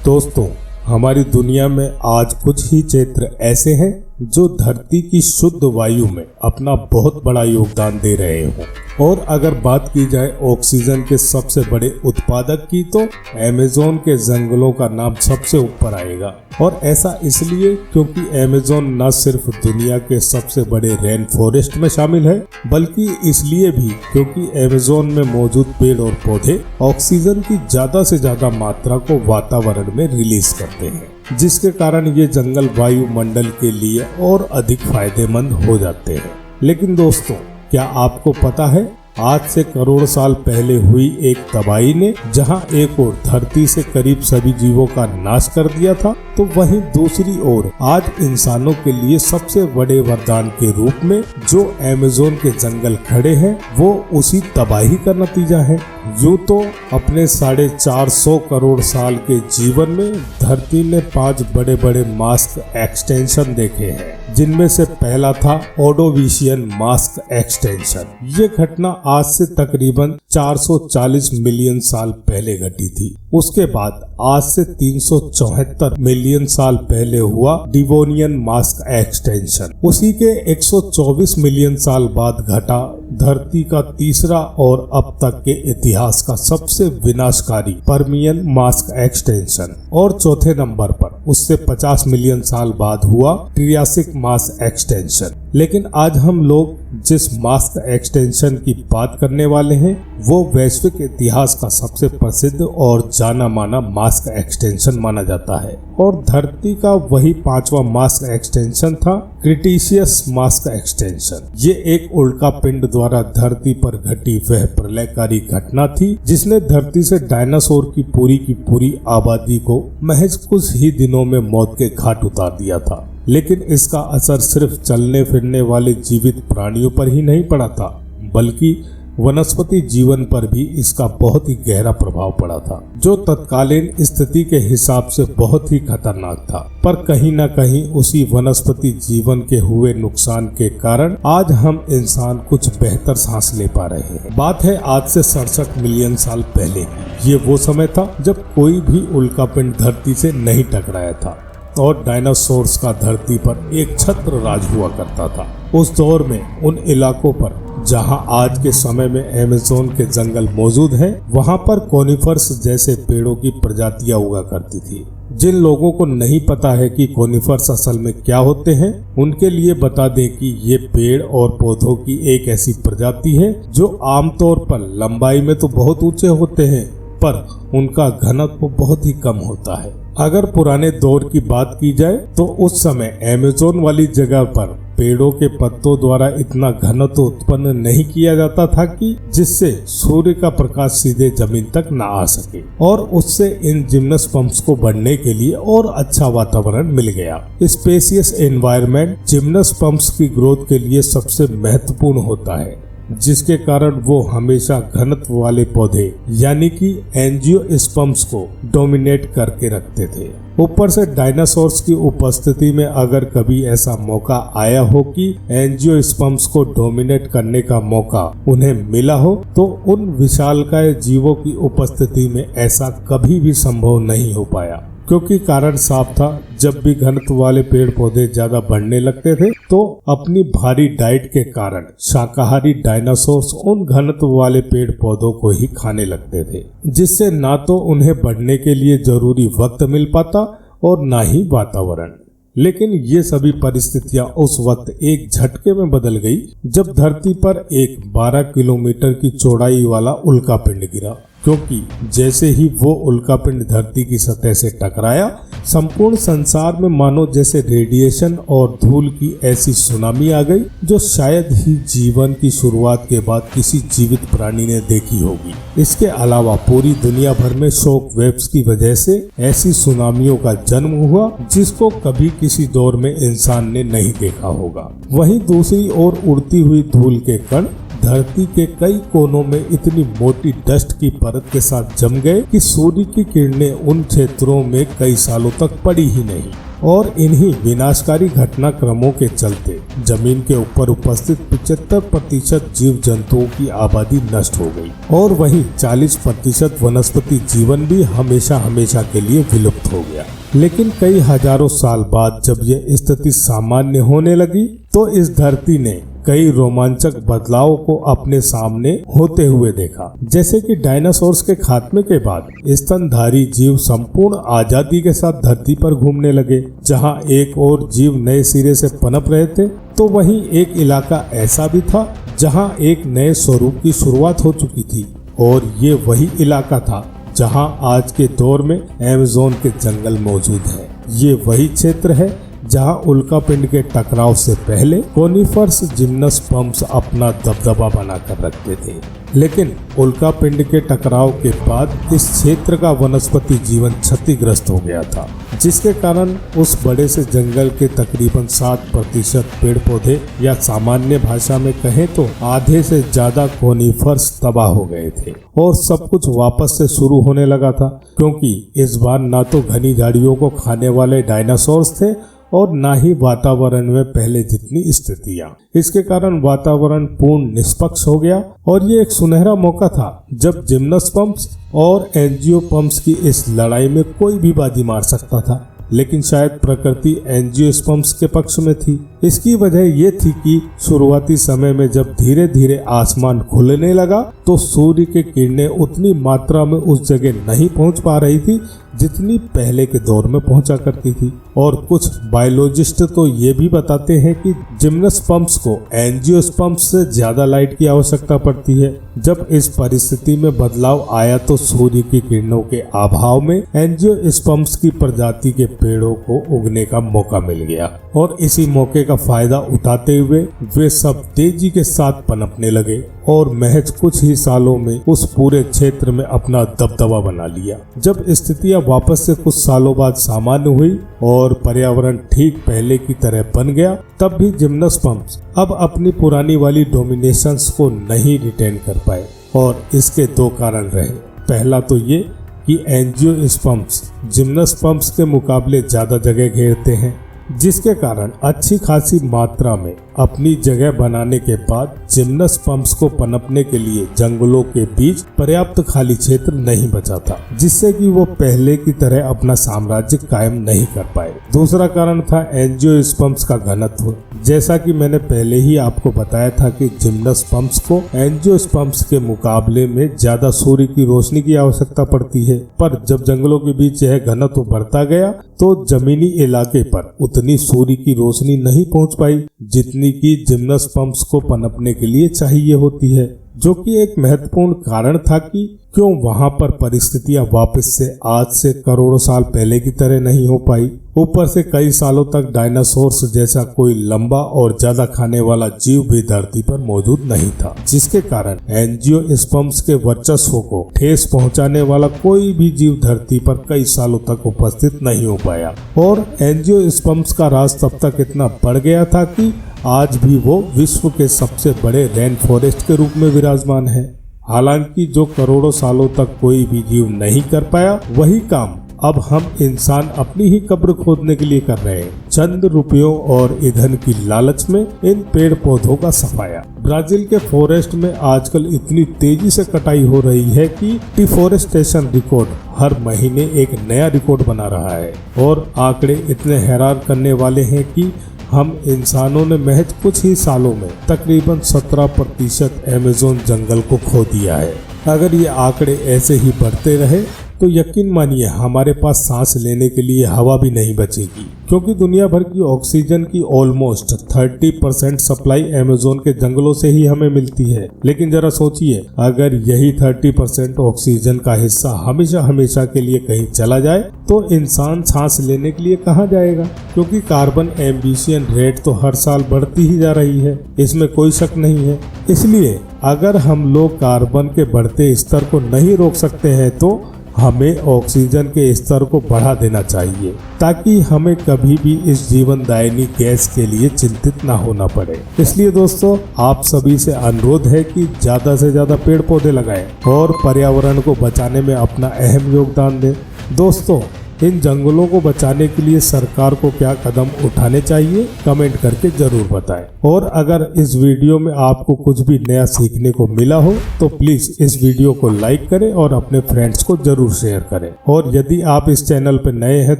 दोस्तों, हमारी दुनिया में आज कुछ ही क्षेत्र ऐसे हैं जो धरती की शुद्ध वायु में अपना बहुत बड़ा योगदान दे रहे हों। और अगर बात की जाए ऑक्सीजन के सबसे बड़े उत्पादक की, तो अमेज़न के जंगलों का नाम सबसे ऊपर आएगा। और ऐसा इसलिए क्योंकि अमेज़न न सिर्फ दुनिया के सबसे बड़े रेन फॉरेस्ट में शामिल है, बल्कि इसलिए भी क्योंकि अमेज़न में मौजूद पेड़ और पौधे ऑक्सीजन की ज्यादा से ज्यादा मात्रा को वातावरण में रिलीज करते हैं, जिसके कारण ये जंगल वायुमंडल के लिए और अधिक फायदेमंद हो जाते हैं। लेकिन दोस्तों, क्या आपको पता है, आज से करोड़ साल पहले हुई एक तबाही ने जहां एक ओर धरती से करीब सभी जीवों का नाश कर दिया था, तो वहीं दूसरी ओर आज इंसानों के लिए सबसे बड़े वरदान के रूप में जो अमेज़न के जंगल खड़े हैं, वो उसी तबाही का नतीजा है। यूं तो अपने 450 करोड़ साल के जीवन में धरती ने 5 बड़े बड़े मास एक्सटेंशन देखे हैं, जिनमें से पहला था ऑर्डोविशियन मास एक्सटेंशन। ये घटना आज से तकरीबन 440 मिलियन साल पहले घटी थी। उसके बाद आज से 374 मिलियन साल पहले हुआ डिवोनियन मास एक्सटेंशन। उसी के 124 मिलियन साल बाद घटा धरती का तीसरा और अब तक के इतिहास का सबसे विनाशकारी पर्मियन मास एक्सटेंशन। और चौथे नंबर पर उससे 50 मिलियन साल बाद हुआ ट्रियासिक मास एक्सटेंशन। लेकिन आज हम लोग जिस मास एक्सटेंशन की बात करने वाले हैं, वो वैश्विक इतिहास का सबसे प्रसिद्ध और जाना माना मास एक्सटेंशन माना जाता है। और धरती का वही 5वां मास एक्सटेंशन था क्रिटेशियस मास एक्सटेंशन। ये एक उल्का पिंड द्वारा धरती पर घटी वह प्रलयकारी घटना थी, जिसने धरती से डायनासोर की पूरी आबादी को महज कुछ ही दिनों में मौत के घाट उतार दिया था। लेकिन इसका असर सिर्फ चलने फिरने वाले जीवित प्राणियों पर ही नहीं पड़ा था, बल्कि वनस्पति जीवन पर भी इसका बहुत ही गहरा प्रभाव पड़ा था, जो तत्कालीन स्थिति के हिसाब से बहुत ही खतरनाक था। पर कहीं न कहीं उसी वनस्पति जीवन के हुए नुकसान के कारण आज हम इंसान कुछ बेहतर सांस ले पा रहे हैं। बात है आज से 67 मिलियन साल पहले की। ये वो समय था जब कोई भी उल्कापिंड धरती से नहीं टकराया था और डायनासोर्स का धरती पर एक छत्र राज हुआ करता था। उस दौर में उन इलाकों पर जहां आज के समय में अमेज़न के जंगल मौजूद हैं, वहां पर कोनिफर्स जैसे पेड़ों की प्रजातियां उगा करती थी। जिन लोगों को नहीं पता है कि कोनिफर्स असल में क्या होते हैं, उनके लिए बता दें कि ये पेड़ और पौधों की एक ऐसी प्रजाति है जो आमतौर पर लंबाई में तो बहुत ऊंचे होते हैं, पर उनका घनत्व बहुत ही कम होता है। अगर पुराने दौर की बात की जाए तो उस समय अमेज़न वाली जगह पर पेड़ों के पत्तों द्वारा इतना घनत्व उत्पन्न नहीं किया जाता था कि जिससे सूर्य का प्रकाश सीधे जमीन तक न आ सके, और उससे इन जिम्नोस्पर्म्स को बढ़ने के लिए और अच्छा वातावरण मिल गया। स्पेसियस एनवायरनमेंट जिम्नोस्पर्म्स की ग्रोथ के लिए सबसे महत्वपूर्ण होता है, जिसके कारण वो हमेशा घनत्व वाले पौधे यानी कि एंजियोस्पर्म्स को डोमिनेट करके रखते थे। ऊपर से डायनासोर्स की उपस्थिति में अगर कभी ऐसा मौका आया हो कि एंजियोस्पर्म्स को डोमिनेट करने का मौका उन्हें मिला हो, तो उन विशालकाय जीवों की उपस्थिति में ऐसा कभी भी संभव नहीं हो पाया, क्योंकि कारण साफ था, जब भी घनत्व वाले पेड़ पौधे ज्यादा बढ़ने लगते थे तो अपनी भारी डाइट के कारण शाकाहारी डायनासोर्स उन घनत्व वाले पेड़ पौधों को ही खाने लगते थे, जिससे ना तो उन्हें बढ़ने के लिए जरूरी वक्त मिल पाता और ना ही वातावरण। लेकिन ये सभी परिस्थितियां उस वक्त एक झटके में बदल गई जब धरती पर एक 12 किलोमीटर की चौड़ाई वाला उल्कापिंड गिरा, क्योंकि जैसे ही वो उल्कापिंड धरती की सतह से टकराया, संपूर्ण संसार में मानो जैसे रेडिएशन और धूल की ऐसी सुनामी आ गई जो शायद ही जीवन की शुरुआत के बाद किसी जीवित प्राणी ने देखी होगी। इसके अलावा पूरी दुनिया भर में शॉक वेव्स की वजह से ऐसी सुनामियों का जन्म हुआ जिसको कभी किसी दौर में इंसान ने नहीं देखा होगा। वहीं दूसरी ओर उड़ती हुई धूल के कण धरती के कई कोनों में इतनी मोटी डस्ट की परत के साथ जम गए कि सूर्य की किरणें उन क्षेत्रों में कई सालों तक पड़ी ही नहीं। और इन्हीं विनाशकारी घटनाक्रमों के चलते जमीन के ऊपर उपस्थित 75% जीव जंतुओं की आबादी नष्ट हो गई और वहीं 40% वनस्पति जीवन भी हमेशा हमेशा के लिए विलुप्त हो गया। लेकिन कई हजारों साल बाद जब यह स्थिति सामान्य होने लगी तो इस धरती ने कई रोमांचक बदलाव को अपने सामने होते हुए देखा। जैसे कि डायनासोर्स के खात्मे के बाद स्तनधारी जीव संपूर्ण आजादी के साथ धरती पर घूमने लगे। जहां एक और जीव नए सिरे से पनप रहे थे तो वहीं एक इलाका ऐसा भी था जहां एक नए स्वरूप की शुरुआत हो चुकी थी। और ये वही इलाका था जहां आज के दौर में अमेज़न के जंगल मौजूद है। ये वही क्षेत्र है जहां उल्कापिंड के टकराव से पहले कोनिफर्स जिम्नोस्पर्म्स अपना दबदबा बनाकर रखते थे। लेकिन उल्कापिंड के टकराव के बाद इस क्षेत्र का वनस्पति जीवन क्षतिग्रस्त हो गया था, जिसके कारण उस बड़े से जंगल के तकरीबन 60% पेड़ पौधे या सामान्य भाषा में कहें तो आधे से ज्यादा कोनिफर्स तबाह हो गए थे और सब कुछ वापस से शुरू होने लगा था। क्योंकि इस बार ना तो घनी झाड़ियों को खाने वाले डायनासोर्स थे और ना ही वातावरण में पहले जितनी स्थितियां। इसके कारण वातावरण पूर्ण निष्पक्ष हो गया और ये एक सुनहरा मौका था जब जिम्नोस्पर्म्स और एंजियोस्पर्म्स की इस लड़ाई में कोई भी बाजी मार सकता था। लेकिन शायद प्रकृति एंजियोस्पर्म्स के पक्ष में थी। इसकी वजह ये थी कि शुरुआती समय में जब धीरे धीरे आसमान खुलने लगा तो सूर्य की किरणें उतनी मात्रा में उस जगह नहीं पहुंच पा रही थी जितनी पहले के दौर में पहुंचा करती थी। और कुछ बायोलॉजिस्ट तो ये भी बताते हैं कि जिम्नोस्पर्म्स को एंजियोस्पर्म्स से ज्यादा लाइट की आवश्यकता पड़ती है। जब इस परिस्थिति में बदलाव आया तो सूर्य की किरणों के अभाव में एंजियोस्पर्म्स की प्रजाति के पेड़ों को उगने का मौका मिल गया और इसी मौके का फायदा उठाते हुए वे सब तेजी के साथ पनपने लगे और महज कुछ ही सालों में उस पूरे क्षेत्र में अपना दबदबा बना लिया। जब स्थितियां वापस से कुछ सालों बाद सामान्य हुई और पर्यावरण ठीक पहले की तरह बन गया, तब भी जिम्नोस्पर्म्स अब अपनी पुरानी वाली डोमिनेशंस को नहीं रिटेन कर पाए और इसके दो कारण रहे। पहला तो ये कि एंजियोस्पर्म्स जिम्नोस्पर्म्स के मुकाबले ज्यादा जगह घेरते हैं, जिसके कारण अच्छी खासी मात्रा में अपनी जगह बनाने के बाद जिम्नोस्पर्म्स को पनपने के लिए जंगलों के बीच पर्याप्त खाली क्षेत्र नहीं बचा था, जिससे कि वो पहले की तरह अपना साम्राज्य कायम नहीं कर पाए। दूसरा कारण था एंजियोस्पर्म्स का घनत्व। जैसा कि मैंने पहले ही आपको बताया था कि जिम्नोस्पर्म्स को एंजियोस्पर्म्स के मुकाबले में ज्यादा सूर्य की रोशनी की आवश्यकता पड़ती है, पर जब जंगलों के बीच यह घनत्व बढ़ता गया तो जमीनी इलाके पर उतनी सूर्य की रोशनी नहीं पहुंच पाई जितनी की जिम्नोस्पर्म्स को पनपने के लिए चाहिए होती है, जो कि एक महत्वपूर्ण कारण था कि क्यों वहां पर परिस्थितियां वापस से आज से करोड़ों साल पहले की तरह नहीं हो पाई। ऊपर से कई सालों तक डायनासोर्स जैसा कोई लंबा और ज्यादा खाने वाला जीव भी धरती पर मौजूद नहीं था, जिसके कारण एंजियोस्पर्म्स के वर्चस्व को ठेस पहुंचाने वाला कोई भी जीव धरती पर कई सालों तक उपस्थित नहीं हो पाया। और एंजियोस्पर्म्स का राज तब तक इतना बढ़ गया था कि आज भी वो विश्व के सबसे बड़े रेन फॉरेस्ट के रूप में विराजमान है। हालांकि जो करोड़ों सालों तक कोई भी जीव नहीं कर पाया, वही काम अब हम इंसान अपनी ही कब्र खोदने के लिए कर रहे हैं। चंद रुपयों और ईंधन की लालच में इन पेड़ पौधों का सफाया। ब्राजील के फॉरेस्ट में आजकल इतनी तेजी से कटाई हो रही है कि डिफोरेस्टेशन रिकॉर्ड हर महीने एक नया रिकॉर्ड बना रहा है और आंकड़े इतने हैरान करने वाले हैं कि हम इंसानों ने महज कुछ ही सालों में तकरीबन 17% अमेज़न जंगल को खो दिया है। अगर ये आंकड़े ऐसे ही बढ़ते रहे तो यकीन मानिए हमारे पास सांस लेने के लिए हवा भी नहीं बचेगी, क्योंकि दुनिया भर की ऑक्सीजन की ऑलमोस्ट 30% सप्लाई अमेज़न के जंगलों से ही हमें मिलती है। लेकिन जरा सोचिए, अगर यही 30% ऑक्सीजन का हिस्सा हमेशा हमेशा के लिए कहीं चला जाए तो इंसान सांस लेने के लिए कहाँ जाएगा? क्योंकि कार्बन एम्बिशन रेट तो हर साल बढ़ती ही जा रही है, इसमें कोई शक नहीं है। इसलिए अगर हम लोग कार्बन के बढ़ते स्तर को नहीं रोक सकते हैं तो हमें ऑक्सीजन के स्तर को बढ़ा देना चाहिए ताकि हमें कभी भी इस जीवनदायिनी गैस के लिए चिंतित ना होना पड़े। इसलिए दोस्तों, आप सभी से अनुरोध है कि ज्यादा से ज्यादा पेड़ पौधे लगाएं और पर्यावरण को बचाने में अपना अहम योगदान दें। दोस्तों, इन जंगलों को बचाने के लिए सरकार को क्या कदम उठाने चाहिए, कमेंट करके जरूर बताएं। और अगर इस वीडियो में आपको कुछ भी नया सीखने को मिला हो तो प्लीज इस वीडियो को लाइक करें और अपने फ्रेंड्स को जरूर शेयर करें। और यदि आप इस चैनल पर नए हैं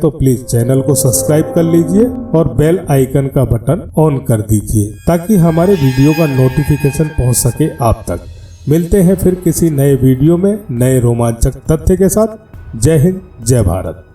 तो प्लीज चैनल को सब्सक्राइब कर लीजिए और बेल आइकन का बटन ऑन कर दीजिए ताकि हमारे वीडियो का नोटिफिकेशन पहुंच सके आप तक। मिलते हैं फिर किसी नए वीडियो में नए रोमांचक तथ्य के साथ। जय हिंद, जय भारत।